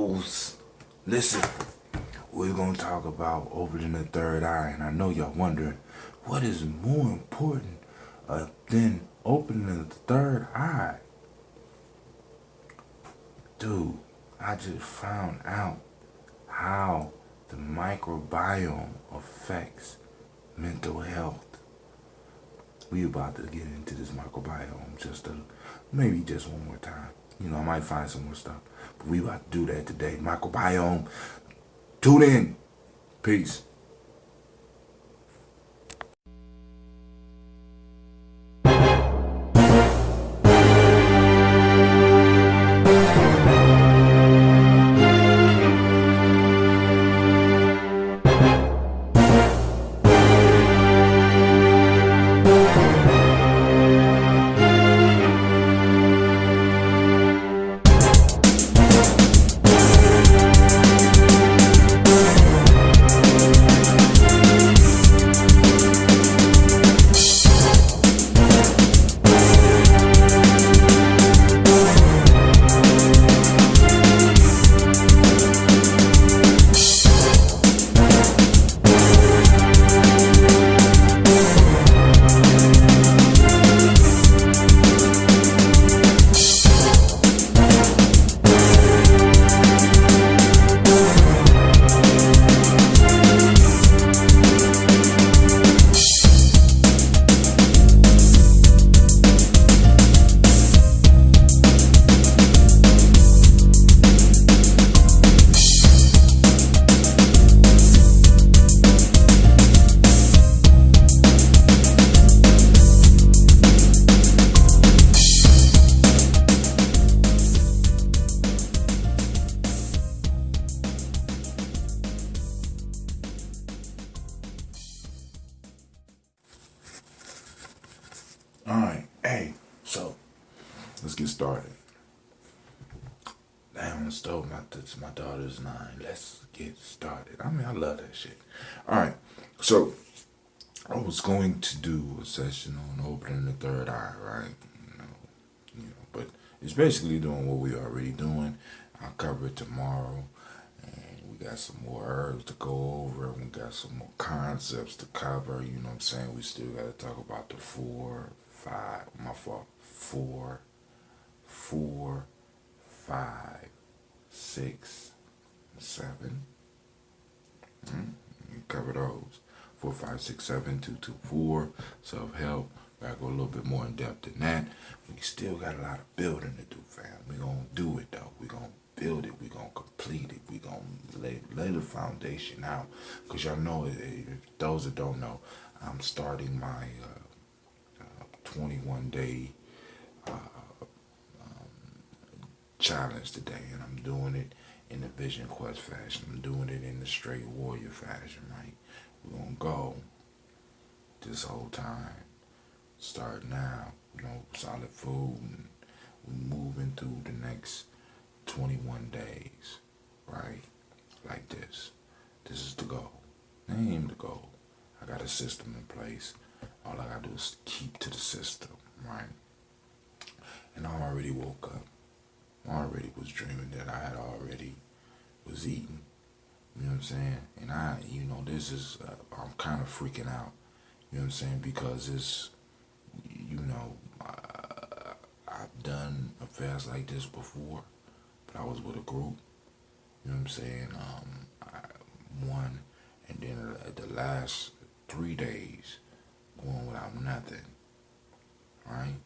Bros, listen, we're going to talk about opening the third eye, and I know y'all wondering, what is more important than opening the third eye? Dude, I just found out how the microbiome affects mental health. We about to get into this microbiome maybe just one more time. I might find some more stuff, but we about to do that today. Microbiome. Tune in. Peace. Alright, hey, so let's get started. Damn, I stole my daughter's 9. Let's get started. I love that shit. Alright, so I was going to do a session on opening the third eye, right? But it's basically doing what we already doing. I'll cover it tomorrow. And we got some more herbs to go over. We got some more concepts to cover. You know what I'm saying? We still got to talk about the 4, 5, 6, 7. You cover those. 4, 5, 6, 7, 2, 2, 4. Self-help. Gotta go a little bit more in depth than that. We still got a lot of building to do, fam. We gonna do it though. We gonna build it. We gonna complete it. We gonna lay the foundation out. Cause y'all know, if those that don't know, I'm starting my 21-day challenge today, and I'm doing it in the Vision Quest fashion. I'm doing it in the straight warrior fashion, right? We're gonna go this whole time. Start now, solid food, and we're moving through the next 21 days, right? Like this. This is the goal. That ain't the goal. I got a system in place. All I gotta do is keep to the system, right? And I already woke up. I already was dreaming that I had already was eating. You know what I'm saying? And this is, I'm kind of freaking out. You know what I'm saying? Because it's, I've done a fast like this before, but I was with a group. You know what I'm saying? One, and then the last 3 days going without nothing, right?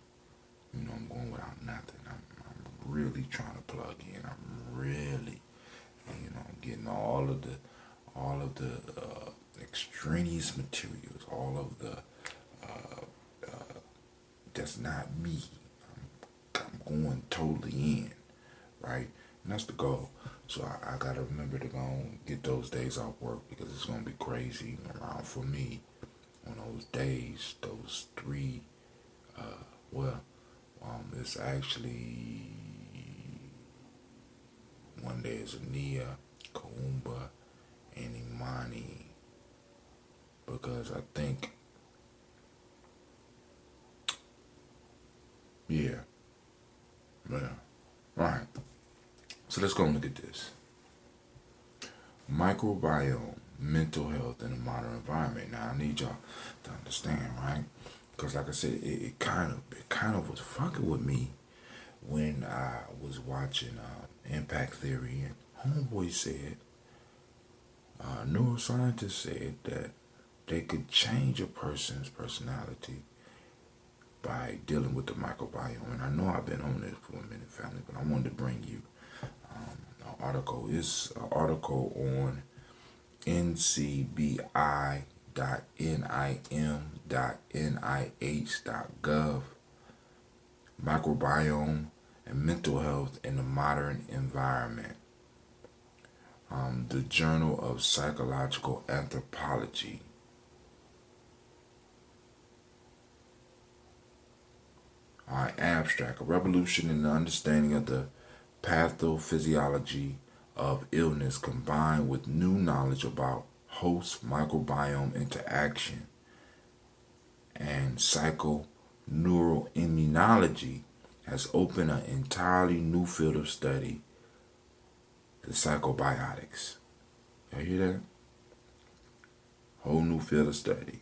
I'm going without nothing. I'm really trying to plug in. I'm really, getting all of the extraneous materials, all of the that's not me. I'm going totally in, right? And that's the goal. So I gotta remember to go and get those days off work, because it's gonna be crazy around for me on those days, those 3. It's actually one day is Ania, Kaumba, and Imani, because I think, yeah, all right. So let's go and look at this. Microbiome, mental health in a modern environment. Now I need y'all to understand, right? Because like I said, it kind of was fucking with me when I was watching Impact Theory, and homeboy said, neuroscientists said that they could change a person's personality by dealing with the microbiome. And I know I've been on this for a minute, family, but I wanted to bring you an article. It's an article on ncbi.nim.nih.gov, microbiome and mental health in the modern environment. The Journal of Psychological Anthropology. Abstract: a revolution in the understanding of the pathophysiology of illness combined with new knowledge about host microbiome interaction and psychoneuroimmunology has opened an entirely new field of study, the psychobiotics. You hear that? Whole new field of study.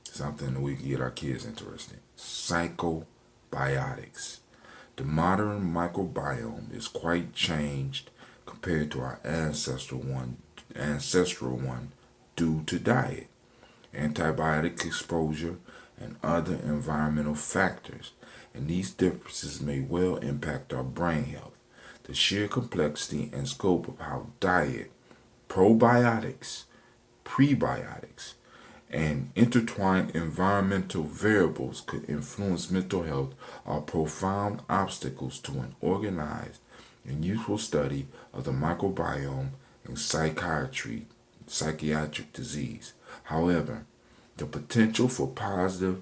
Something that we can get our kids interested in. Psychobiotics. The modern microbiome is quite changed compared to our ancestral one due to diet, antibiotic exposure, and other environmental factors. And these differences may well impact our brain health. The sheer complexity and scope of how diet, probiotics, prebiotics, and intertwined environmental variables could influence mental health are profound obstacles to an organized and useful study of the microbiome in psychiatric disease. However, the potential for positive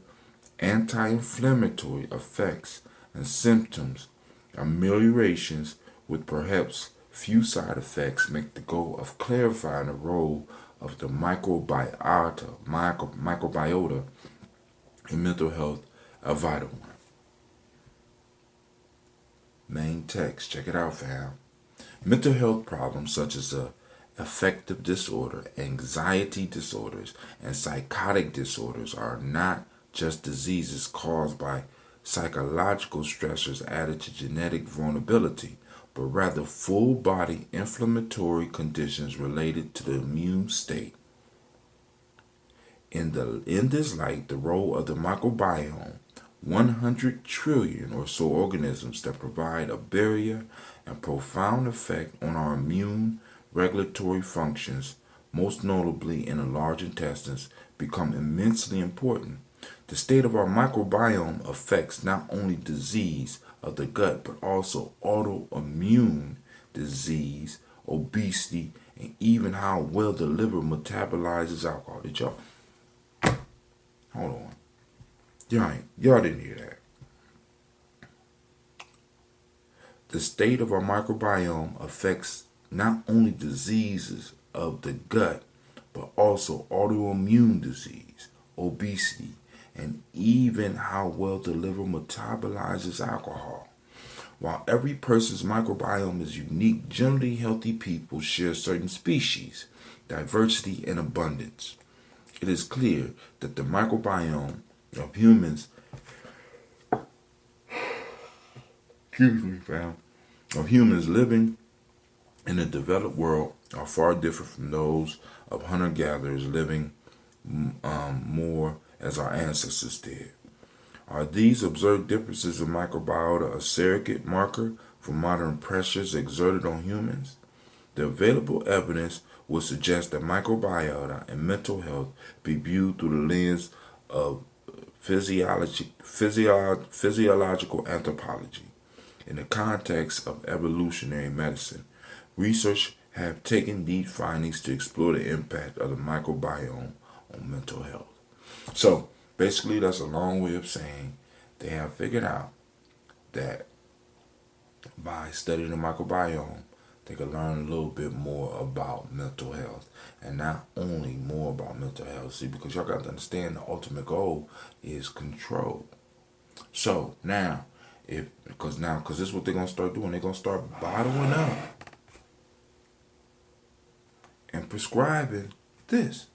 anti-inflammatory effects and symptoms ameliorations with perhaps few side effects make the goal of clarifying the role of the microbiota in mental health a vital one. Main text, check it out, fam. Mental health problems such as affective disorder, anxiety disorders, and psychotic disorders are not just diseases caused by psychological stressors added to genetic vulnerability, but rather full-body inflammatory conditions related to the immune state. In this light, the role of the microbiome, 100 trillion or so organisms that provide a barrier and profound effect on our immune regulatory functions, most notably in the large intestines, become immensely important. The state of our microbiome affects not only disease of the gut, but also autoimmune disease, obesity, and even how well the liver metabolizes alcohol. Did y'all? Hold on. Y'all didn't hear that. The state of our microbiome affects not only diseases of the gut, but also autoimmune disease, obesity, and even how well the liver metabolizes alcohol. While every person's microbiome is unique, generally healthy people share certain species, diversity, and abundance. It is clear that the microbiome of humans, of humans living in the developed world are far different from those of hunter-gatherers living more as our ancestors did. Are these observed differences in microbiota a surrogate marker for modern pressures exerted on humans? The available evidence would suggest that microbiota and mental health be viewed through the lens of physiological anthropology. In the context of evolutionary medicine, research have taken these findings to explore the impact of the microbiome on mental health. So, basically, that's a long way of saying they have figured out that by studying the microbiome, they can learn a little bit more about mental health. And not only more about mental health, see, because y'all got to understand the ultimate goal is control. So, now, because this is what they're going to start doing. They're going to start bottling up and and prescribing this,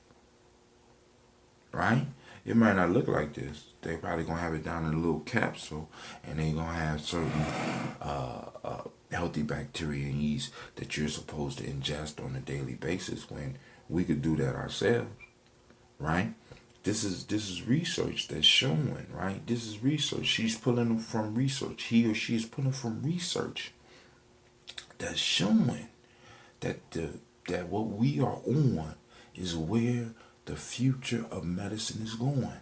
right? It might not look like this. They probably gonna have it down in a little capsule, and they gonna have certain healthy bacteria and yeast that you're supposed to ingest on a daily basis. When we could do that ourselves, right? This is research that's showing, right? This is research. She's pulling them from research. He or she is pulling from research that's showing that what we are on is where the future of medicine is going,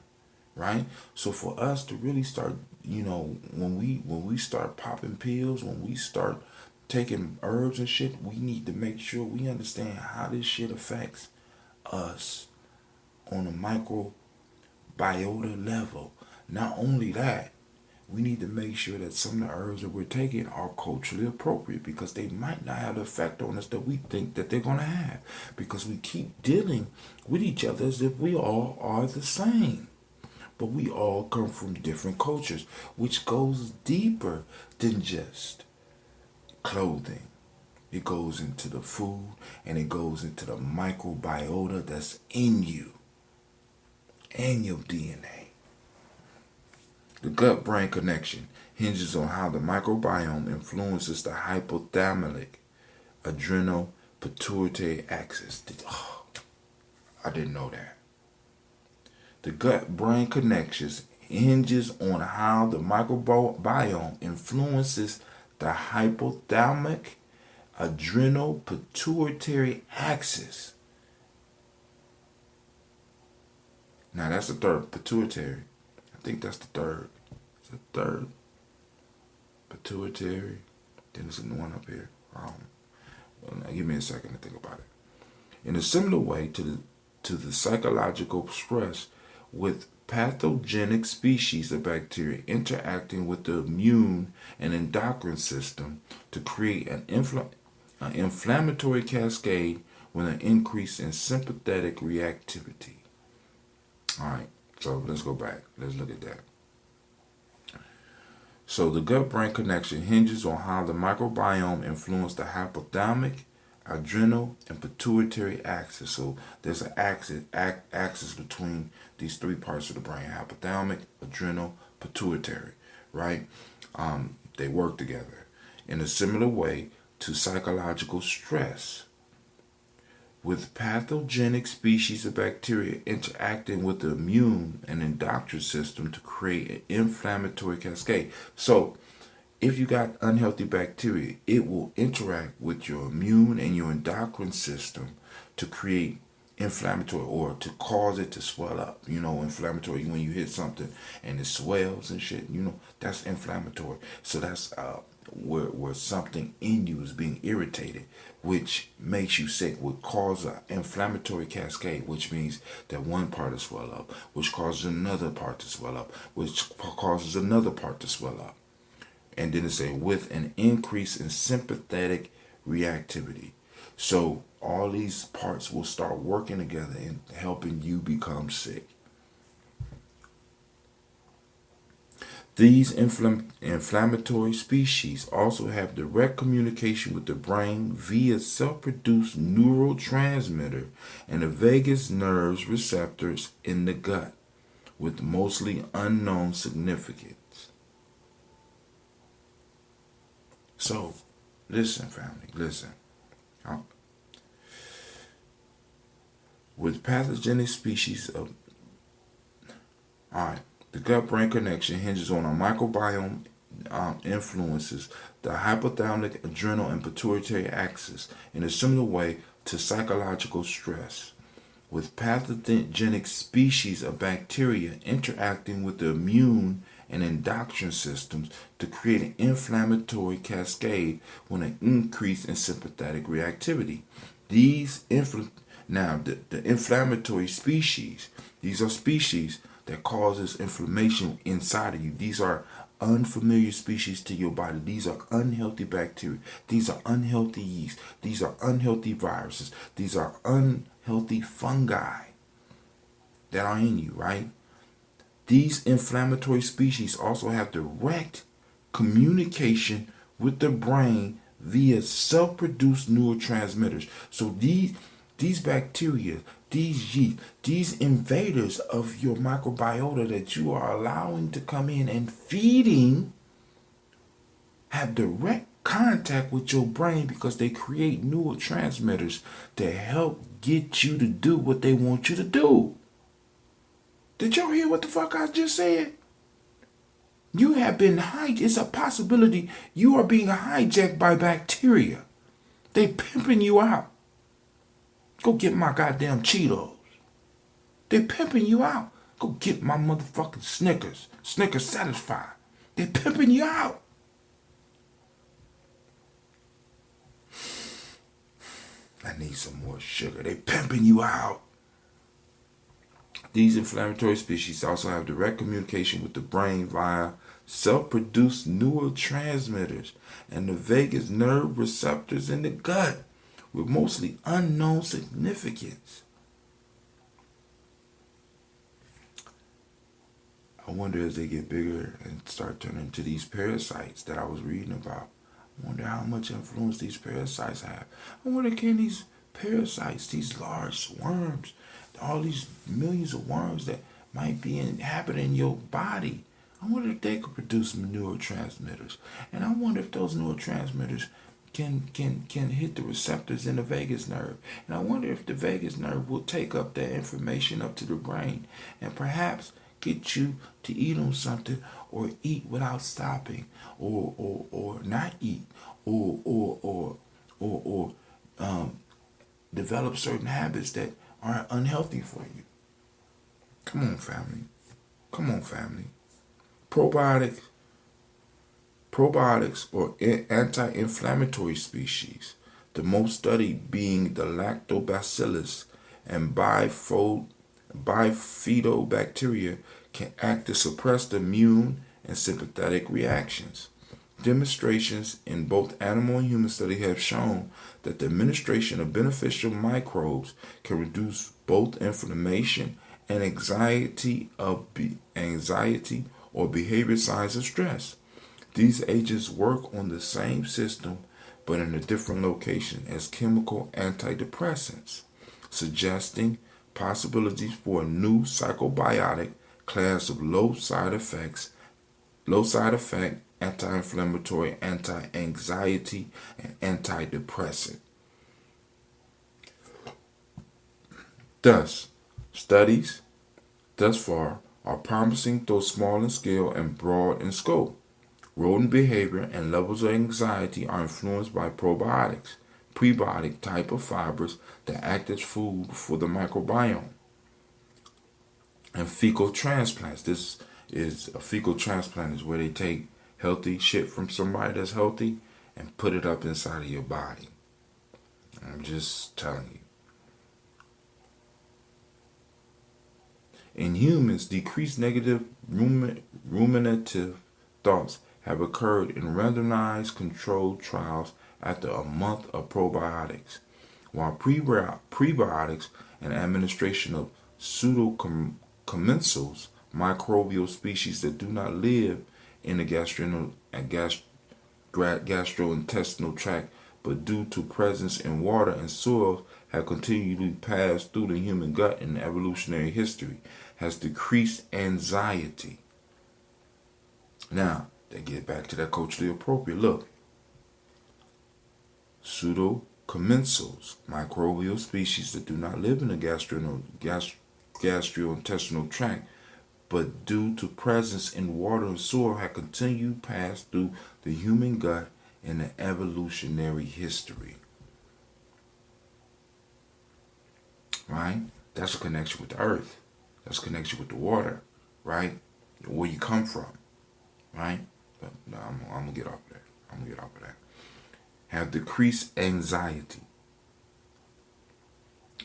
right? So for us to really start, when we start popping pills, when we start taking herbs and shit, we need to make sure we understand how this shit affects us on a microbiota level. Not only that, we need to make sure that some of the herbs that we're taking are culturally appropriate, because they might not have the effect on us that we think that they're going to have, because we keep dealing with each other as if we all are the same. But we all come from different cultures, which goes deeper than just clothing. It goes into the food, and it goes into the microbiota that's in you and your DNA. The gut-brain connection hinges on how the microbiome influences the hypothalamic adrenal pituitary axis. Oh, I didn't know that. The gut-brain connection hinges on how the microbiome influences the hypothalamic adrenal pituitary axis. Now that's the third, pituitary. I think that's the third. It's the third. Pituitary. Then there's another one up here. Well, now give me a second to think about it. In a similar way to the psychological stress with pathogenic species of bacteria interacting with the immune and endocrine system to create an inflammatory cascade with an increase in sympathetic reactivity. All right, so let's go back. Let's look at that. So the gut-brain connection hinges on how the microbiome influences the hypothalamic, adrenal, and pituitary axis. So there's an axis between these three parts of the brain: hypothalamic, adrenal, pituitary, right? They work together in a similar way to psychological stress with pathogenic species of bacteria interacting with the immune and endocrine system to create an inflammatory cascade. So if you got unhealthy bacteria, it will interact with your immune and your endocrine system to create inflammatory, or to cause it to swell up. Inflammatory, when you hit something and it swells and shit, that's inflammatory. So that's where something in you is being irritated, which makes you sick, would cause an inflammatory cascade, which means that one part to swell up, which causes another part to swell up, which causes another part to swell up. And then it say with an increase in sympathetic reactivity. So all these parts will start working together and helping you become sick. These inflammatory species also have direct communication with the brain via self-produced neurotransmitter and the vagus nerve receptors in the gut, with mostly unknown significance. So, listen, family, listen. With pathogenic species of... Alright. The gut-brain connection hinges on a microbiome influences the hypothalamic, adrenal, and pituitary axis in a similar way to psychological stress, with pathogenic species of bacteria interacting with the immune and endocrine systems to create an inflammatory cascade with an increase in sympathetic reactivity. These the inflammatory species, these are species that causes inflammation inside of you. These are unfamiliar species to your body. These are unhealthy bacteria. These are unhealthy yeast. These are unhealthy viruses. These are unhealthy fungi that are in you, right? These inflammatory species also have direct communication with the brain via self-produced neurotransmitters. So These bacteria, these yeast, these invaders of your microbiota that you are allowing to come in and feeding have direct contact with your brain because they create neurotransmitters to help get you to do what they want you to do. Did y'all hear what the fuck I just said? You have been hijacked. It's a possibility you are being hijacked by bacteria. They pimping you out. Go get my goddamn Cheetos. They pimping you out. Go get my motherfucking Snickers. Snickers satisfied. They pimping you out. I need some more sugar. They pimping you out. These inflammatory species also have direct communication with the brain via self-produced neurotransmitters and the vagus nerve receptors in the gut with mostly unknown significance. I wonder as they get bigger and start turning into these parasites that I was reading about. I wonder how much influence these parasites have. I wonder can these parasites, these large worms, all these millions of worms that might be inhabiting your body, I wonder if they could produce neurotransmitters. And I wonder if those neurotransmitters can hit the receptors in the vagus nerve. And I wonder if the vagus nerve will take up that information up to the brain and perhaps get you to eat on something or eat without stopping or not eat or develop certain habits that are unhealthy for you. Come on, family. Come on, family. Probiotics or anti-inflammatory species, the most studied being the lactobacillus and bifidobacteria, can act to suppress the immune and sympathetic reactions. Demonstrations in both animal and human studies have shown that the administration of beneficial microbes can reduce both inflammation and anxiety or behavior signs of stress. These agents work on the same system but in a different location as chemical antidepressants, suggesting possibilities for a new psychobiotic class of low side effect, anti-inflammatory, anti-anxiety, and antidepressant. Thus, studies thus far are promising, though small in scale and broad in scope. Rodent behavior and levels of anxiety are influenced by probiotics, prebiotic type of fibers that act as food for the microbiome. And fecal transplants. This is a fecal transplant is where they take healthy shit from somebody that's healthy and put it up inside of your body. I'm just telling you. In humans, decreased negative ruminative thoughts have occurred in randomized controlled trials after a month of probiotics, while prebiotics and administration of pseudocommensals, microbial species that do not live in the gastrointestinal tract but due to presence in water and soil have continually passed through the human gut in evolutionary history, has decreased anxiety. Now, they get back to that culturally appropriate. Look, pseudocommensals, microbial species that do not live in the gastrointestinal tract, but due to presence in water and soil have continued pass through the human gut in the evolutionary history. Right? That's a connection with the earth. That's a connection with the water. Right? Where you come from. Right? But no, I'm gonna get off of that. Have decreased anxiety.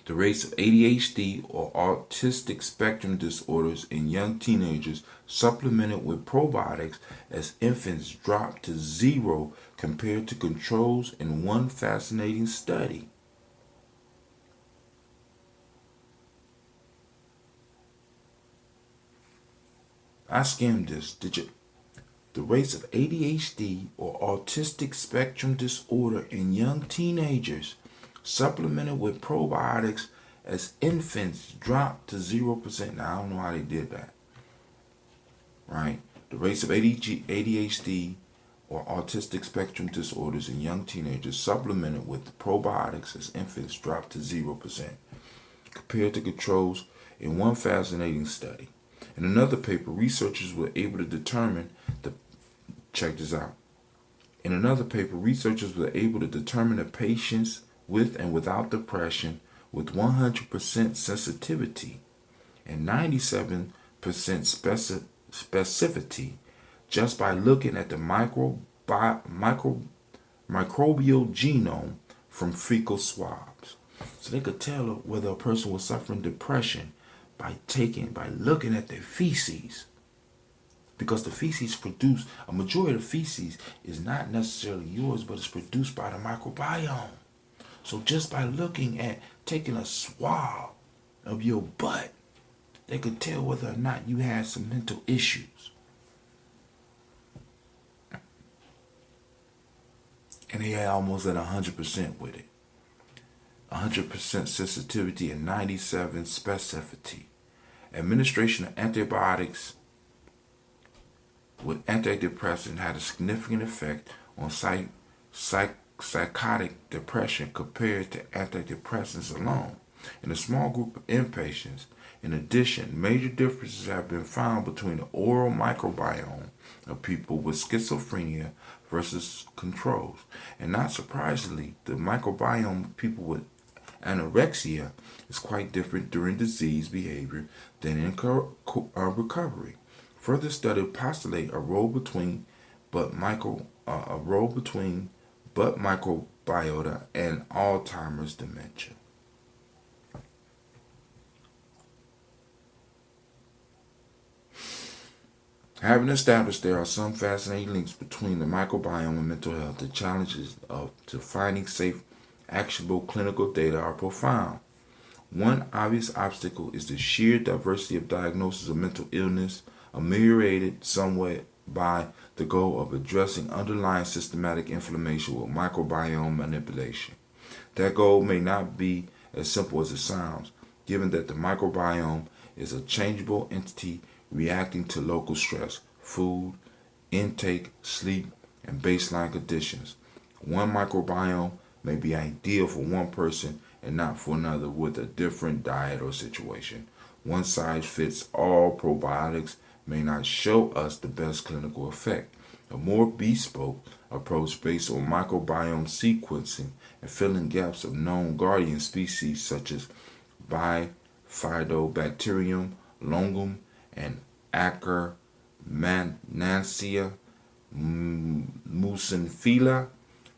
The rates of ADHD or autistic spectrum disorders in young teenagers supplemented with probiotics as infants dropped to 0 compared to controls in one fascinating study. I skimmed this. The rates of ADHD or autistic spectrum disorder in young teenagers supplemented with probiotics as infants dropped to 0%. Now, I don't know how they did that, right? The rates of ADHD or autistic spectrum disorders in young teenagers supplemented with probiotics as infants dropped to 0% compared to controls in one fascinating study. In another paper, researchers were able to determine check this out. In another paper, researchers were able to determine the patients with and without depression with 100% sensitivity and 97% specificity just by looking at the microbial genome from fecal swabs. So they could tell whether a person was suffering depression by looking at their feces. Because the feces produced, a majority of the feces is not necessarily yours, but it's produced by the microbiome. So just by taking a swab of your butt, they could tell whether or not you had some mental issues. And they had almost at 100% with it. 100% sensitivity and 97% specificity. Administration of antibiotics with antidepressant had a significant effect on psychotic depression compared to antidepressants alone. In a small group of inpatients, in addition, major differences have been found between the oral microbiome of people with schizophrenia versus controls. And not surprisingly, the microbiome of people with anorexia is quite different during disease behavior than in recovery. Further study postulate a role between gut microbiota and Alzheimer's dementia. Having established there are some fascinating links between the microbiome and mental health, the challenges to finding safe, actionable clinical data are profound. One obvious obstacle is the sheer diversity of diagnoses of mental illness, ameliorated somewhat by the goal of addressing underlying systematic inflammation with microbiome manipulation. That goal may not be as simple as it sounds, given that the microbiome is a changeable entity reacting to local stress, food, intake, sleep, and baseline conditions. One microbiome may be ideal for one person and not for another with a different diet or situation. One size fits all probiotics may not show us the best clinical effect. A more bespoke approach based on microbiome sequencing and filling gaps of known guardian species such as Bifidobacterium longum and Akkermansia muciniphila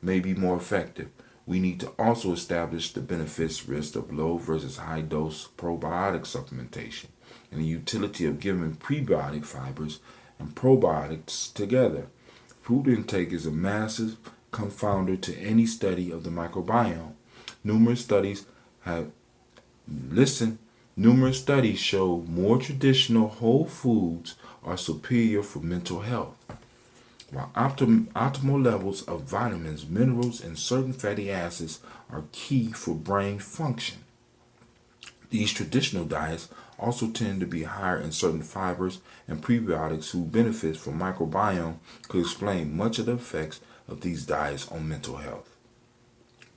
may be more effective. We need to also establish the benefits risk of low versus high dose probiotic supplementation and the utility of giving prebiotic fibers and probiotics together. Food intake is a massive confounder to any study of the microbiome. Numerous studies show more traditional whole foods are superior for mental health, while optimal levels of vitamins, minerals, and certain fatty acids are key for brain function. These traditional diets also tend to be higher in certain fibers and prebiotics whose benefits for microbiome could explain much of the effects of these diets on mental health.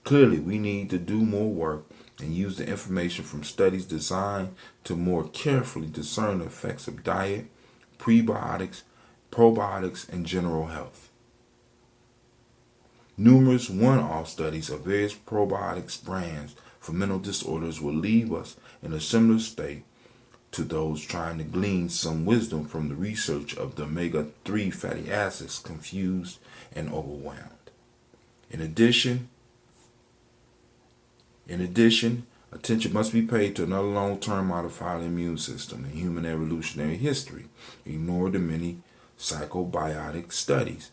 Clearly, we need to do more work and use the information from studies designed to more carefully discern the effects of diet, prebiotics, probiotics, and general health. Numerous one-off studies of various probiotics brands for mental disorders will leave us in a similar state to those trying to glean some wisdom from the research of the omega-3 fatty acids confused and overwhelmed. In addition, attention must be paid to another long-term modified immune system in human evolutionary history. Ignore the many psychobiotic studies.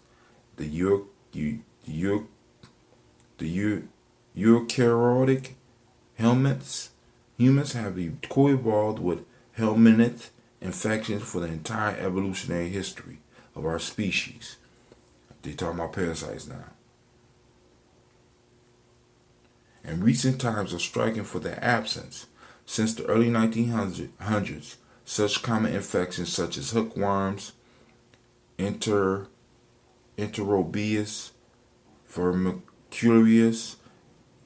The eukaryotic humans have co-evolved with helminth infections for the entire evolutionary history of our species. They're talking about parasites now. and recent times are striking for their absence. Since the early 1900s, such common infections such as hookworms, enterobius, vermicularius,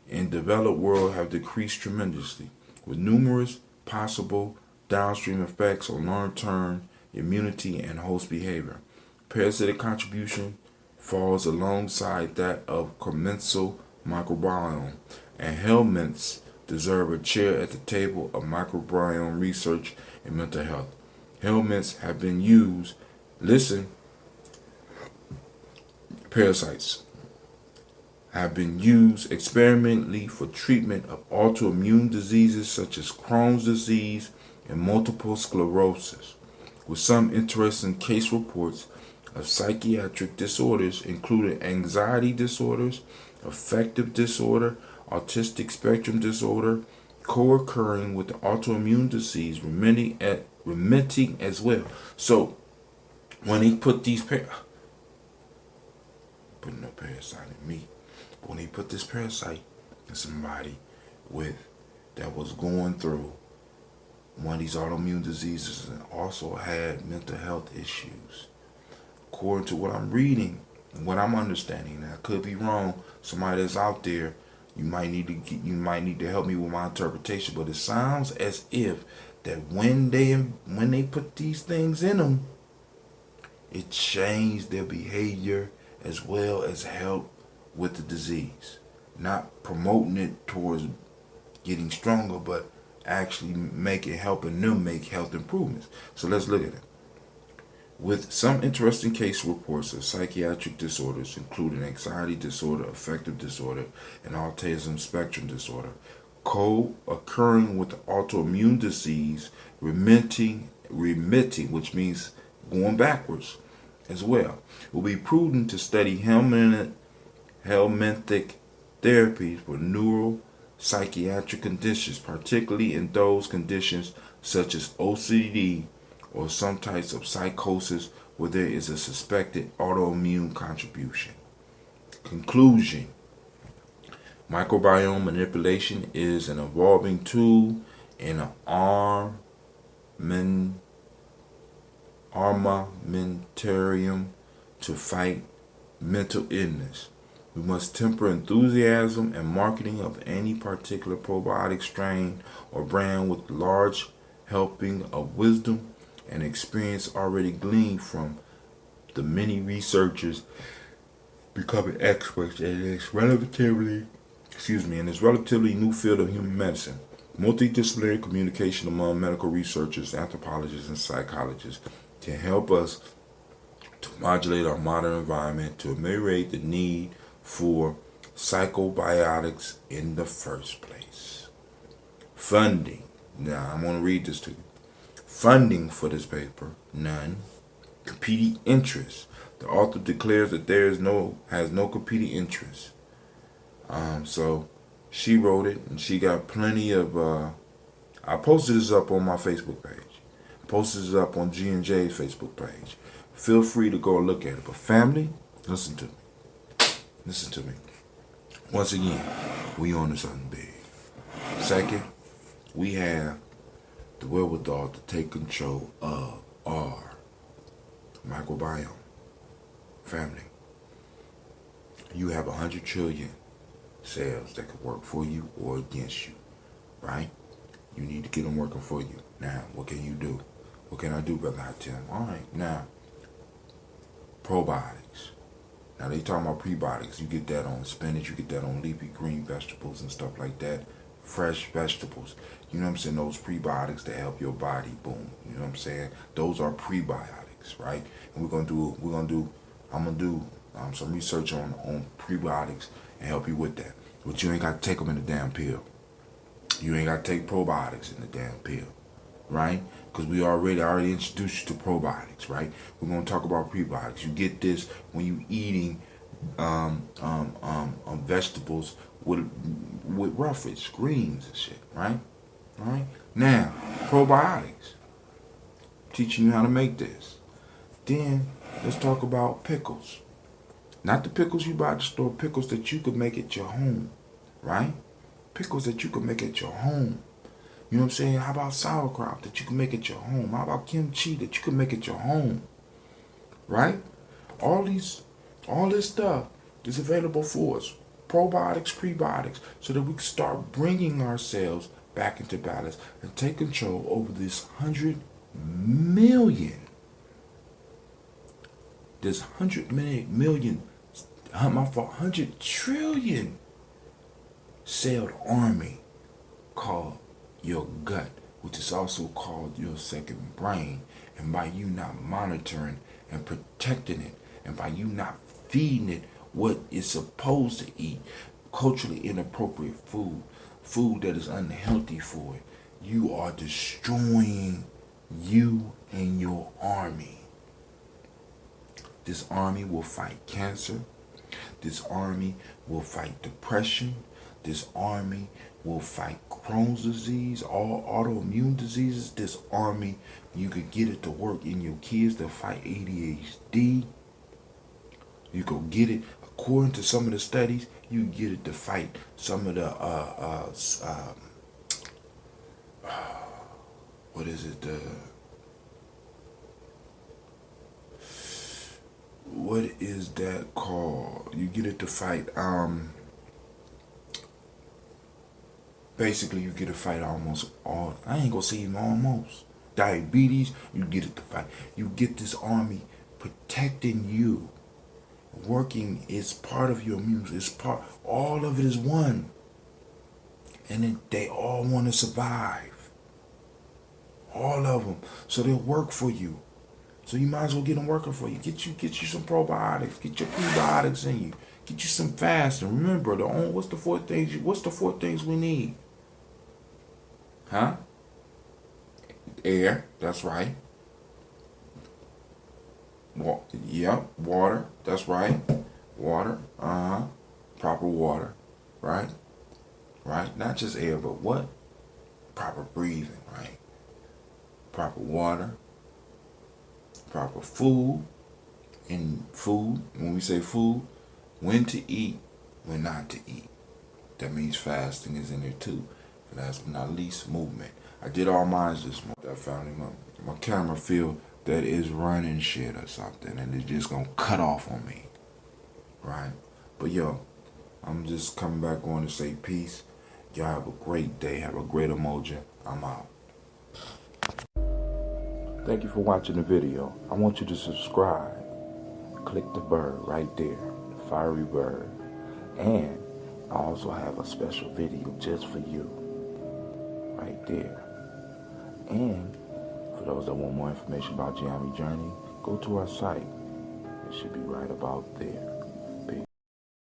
in the developed world have decreased tremendously, with numerous possible downstream effects on long-term immunity and host behavior. Parasitic contribution falls alongside that of commensal microbiome, and helminths deserve a chair at the table of microbiome research and mental health. Helminths have been used, listen, parasites have been used experimentally for treatment of autoimmune diseases such as Crohn's disease and multiple sclerosis, with some interesting case reports of psychiatric disorders, including anxiety disorders, affective disorder, autistic spectrum disorder, co-occurring with the autoimmune disease, remitting as well. So when he put these putting no parasite in me, when he put this parasite in somebody that was going through one of these autoimmune diseases and also had mental health issues, according to what I'm reading and what I'm understanding, and I could be wrong. Somebody that's out there, you might need to help me with my interpretation. But it sounds as if that when they put these things in them, it changed their behavior as well as help with the disease. Not promoting it towards getting stronger, but actually helping them make health improvements. So let's look at it. With some interesting case reports of psychiatric disorders, including anxiety disorder, affective disorder, and autism spectrum disorder, co-occurring with the autoimmune disease, remitting, which means going backwards as well. It will be prudent to study helminthic therapies for neuropsychiatric conditions, particularly in those conditions such as OCD or some types of psychosis where there is a suspected autoimmune contribution. Conclusion: microbiome manipulation is an evolving tool in an armamentarium to fight mental illness. We must temper enthusiasm and marketing of any particular probiotic strain or brand with large helping of wisdom and experience already gleaned from the many researchers becoming experts in this relatively new field of human medicine. Multidisciplinary communication among medical researchers, anthropologists, and psychologists can help us to modulate our modern environment to ameliorate the need for psychobiotics in the first place. Funding. Now, I'm going to read this to you. Funding for this paper, none. Competing interests. The author declares that has no competing interest. So she wrote it, and she got plenty of. I posted this up on my Facebook page. I posted this up on G&J's Facebook page. Feel free to go and look at it. But family, listen to me. Listen to me. Once again, we on to something big. Second, we have the wherewithal to take control of our microbiome. Family, you have 100 trillion cells that could work for you or against you, right? You need to get them working for you. Now, what can you do? What can I do, Brother Hatim? All right, now, probiotics. Now, they talking about prebiotics. You get that on spinach, you get that on leafy green vegetables and stuff like that. Fresh vegetables. You know what I'm saying? Those prebiotics that help your body, boom. You know what I'm saying? Those are prebiotics, right? And I'm gonna do some research on prebiotics and help you with that. But you ain't got to take them in the damn pill. You ain't got to take probiotics in the damn pill, right? Because I already introduced you to probiotics, right? We're gonna talk about prebiotics. You get this when you eating vegetables with roughage, greens and shit, right? Right? Now, probiotics. Teaching you how to make this. Then let's talk about pickles. Not the pickles you buy at the store, pickles that you could make at your home, right? pickles that you can make at your home. You know what I'm saying? How about sauerkraut that you can make at your home? How about kimchi that you can make at your home? Right? All this stuff is available for us. Probiotics, prebiotics, so that we can start bringing ourselves back into balance and take control over this 100 trillion celled army called your gut, which is also called your second brain. And by you not monitoring and protecting it, and by you not feeding it what it's supposed to eat, culturally inappropriate food that is unhealthy for it, you are destroying you and your army. This army will fight cancer. This army will fight depression. This army will fight Crohn's disease, all autoimmune diseases. This army, you could get it to work in your kids to fight ADHD. You could get it, according to some of the studies, you can get it to fight some of the, what is it, what is that called? You get it to fight, basically you get to fight almost all, I ain't gonna say even almost. Diabetes, you get it to fight. You get this army protecting you. Working, it's part of your immune, it's part, all of it is one. And then they all want to survive. All of them. So they'll work for you. So you might as well get them working for you. Get you some probiotics. Get your prebiotics in you. Get you some fasting. Remember, what's the four things we need? Huh? Air, that's right. Water, that's right. Water, proper water, right? Right? Not just air, but what? Proper breathing, right? Proper water, proper food. And food, when we say food, when to eat, when not to eat. That means fasting is in there too. And last but not least, movement. I did all mine this month. I found my camera feel that is running shit or something, and it's just gonna cut off on me, right? But yo, I'm just coming back on to say peace. Y'all have a great day. Have a great emoji. I'm out. Thank you for watching the video. I want you to subscribe. Click the bird right there, the fiery bird. And I also have a special video just for you, right there. And for those that want more information about Gye-Nyame Journey, go to our site. It should be right about there.